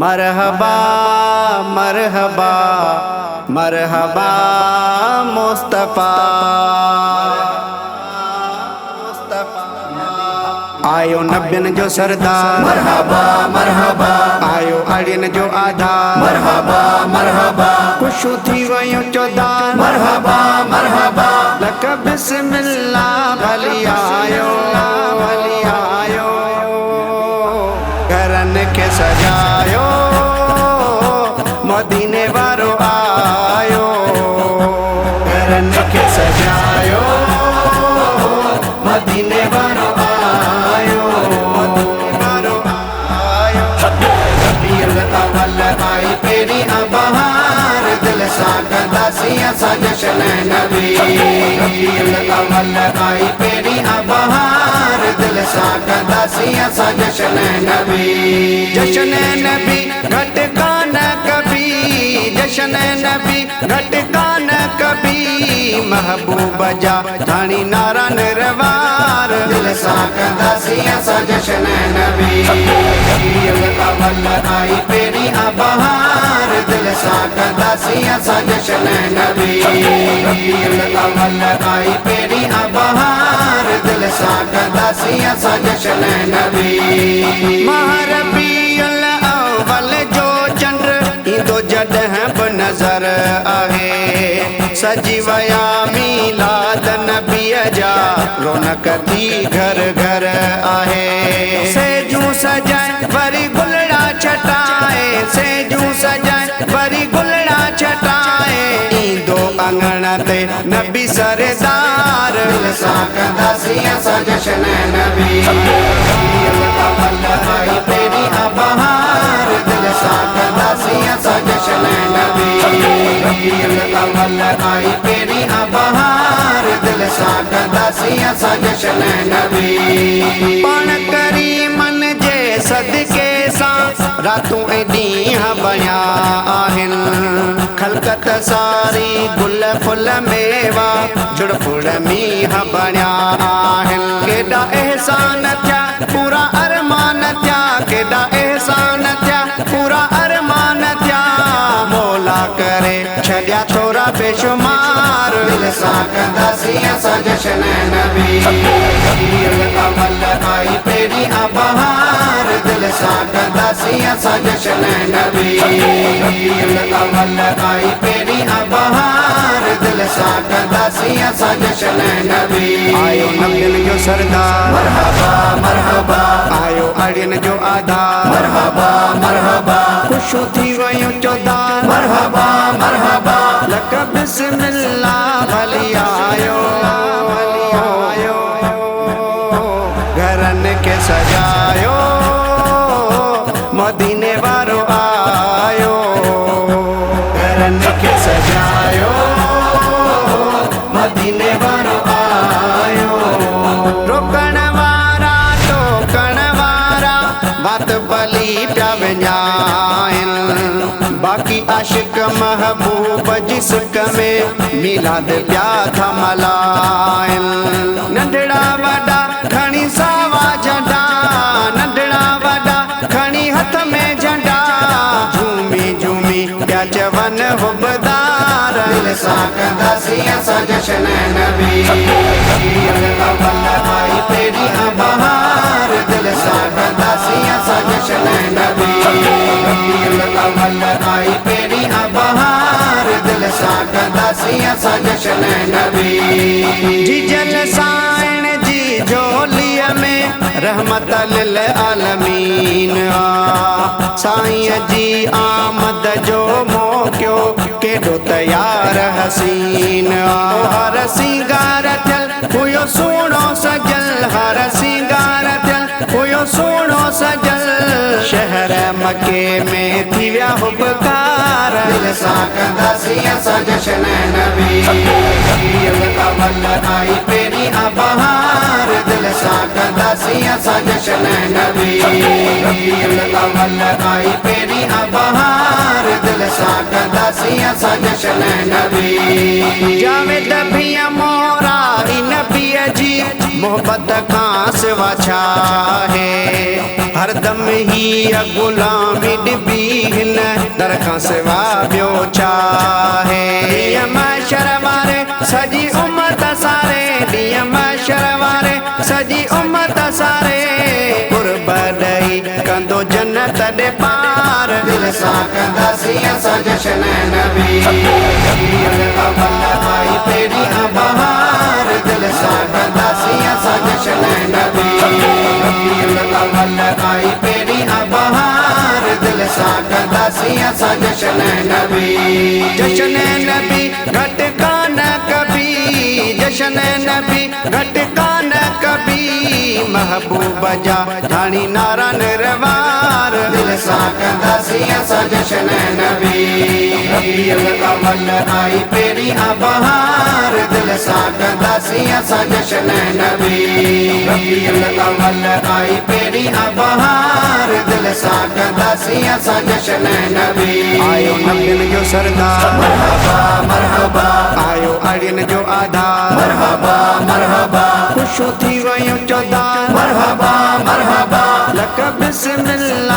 मरहबा मरहबा मरहबा मुस्तफा आयो नबियन जो सरदार मरहबा मरहबा आयो अड़ियन जो आधार मरहबा मरहबा खुशू थी वयो चौदार मरहबा मरहबा लक बिस्मिल्लाह भली आयो घरन के सजायो मदीने वारो आयो घरन के सजायो मदीने वारो आयो रबीउल अव्वल आई पेरी बहार दिल सां कंदासीं असां जश्न नबी रबीउल अव्वल आई पेरी बहार दिल सां कंदासीं असां जश्न नबी जश्न नबी घट कान कभी जश्न नबी घट कान कभी महबूब जा धानी नारा निरवार दिल सां कंदासीं असां जश्न नबी रबीउल अव्वल आई पेरी बहार दिल सां कंदासीं असां जश्न नबी रबीउल अव्वल आई पेरी बहार दिल सां कंदासीं असां जश्न नबी रबीउल अव्वल जो चंड ईंदो जॾहिं बि नज़र आहे सजी वया मीलाद नबीअ जा रौनक थी घर घर आहे सेजूं सजाए वरी गुलड़ा छटाए सेजूं सजाए वरी गुलड़ा छटाए ईंदो अंगण ते नबी सरदार दिल सां कंदासीं असां जश्न नबी रबीउल अव्वल आई पेरी बहार दिल सां कंदासीं असां जश्न नबी रबीउल अव्वल आई पेरी बहार दिल सां कंदासीं असां जश्न नबी पाण करीमन जे सदके सां रातूं ऐं ॾींहं बणिया आहिनि ख़लक़त सारी गुल फुल मेवा जुड़ फुड़ मींहं बणिया आहिनि केॾा एहसान थिया पूरा अरमान थिया केॾा एहसान थिया पूरा अरमान थिया मौला करे छॾिया थोरा बेशुमार दिल सां कंदासीं असां जश्न नबी रबीउल अव्वल आई पेरी बहार दिल सां कंदासीं असां जश्न नबी रबीउल अव्वल आई पेरी बहार दिल सां कंदासीं असां जश्न नबी आयो नबियन जो सरदार मरहबा मरहबा आयो अड़ियन जो आधार मरहबा मरहबा खुशू थी वयो चौदार मरहबा मरहबा लक बिस्मिल्लाह भली आयो घरन के सजायो मदीने वारो आयो घरन के सजायो मदीने वारो आयो रोकण वारा टोकण वारा बात भली पिया विञाइनि बाक़ी आशिक महबूब जिस्क में मिलाद पिया था मल्हाइनि नंढड़ा वॾा खणी सावा झंडा नंढड़ा वॾा खणी हथ में झंडा झूमी झूमी पिया चवनि हुबदार दिल सां कंदासीं असां जश्न नबी रबीउल अव्वल आई पेरी बहार दिल सां कंदासीं असां जश्न नबी रबीउल अव्वल आई पेरी बहार दिल सां कंदासीं असां जश्न नबी जिजल साइण जी झोलीअ में रहमत लिल आलमीन आ साईं जी आमद जो मौक़ियो केॾो तयार हसीन आ हर सिंगार थियल हुयो सुहिणो सजल हर सिंगार थियल हुयो सुहिणो सजल शहर मके में थी विया हुबकार दिल सां कंदासीं असां जश्न नबी रबीउल अव्वल आई पेरी बहार दिल सां कंदासीं असां जश्न नबी रबीउल अव्वल आई पेरी बहार दिल सां कंदासीं असां जश्न नबी जावेद पिया मोरा नबीअ जी मोहब्बत खां सिवा छा है हरदम ही गुलामी डिबी दर खां सिवा ॿियो छा आहे। ॾींहं महशर वारे सॼी उम्मत सारे, ॾींहं महशर वारे सॼी उम्मत सारे, क़ुर्ब ॾेई कंदो जन्नत ॾे पार। दिल सां कंदासीं असां जश्न नबी, रबीउल अव्वल आई पहिरीं बहार। दिल सां कंदासीं असां जश्न नबी, रबीउल अव्वल आई पहिरीं बहार। दिल सां कंदासीं असां जश्न नबी। जश्न नबी घटि कान कभी, जश्न नबी घटि कान कभी, महबूब जा धाणी नारा निरवार। दिल सां कंदासीं असां जश्न नबी, रबीउल अव्वल आई पहिरीं बहार। दिल सां कंदासीं असां जश्न नबी, रबीउल अव्वल आई पहिरीं बहार। दिल सां कंदासीं असां जश्न नबी। आयो नबियुनि जो सरदार, मरहबा मरहबा, आयो अड़ियनि जो आधार, मरहबा मरहबा, ख़ुशूं थी वयूं चौधार। मरहबा मरहबा, लक बिस्मिल्लाह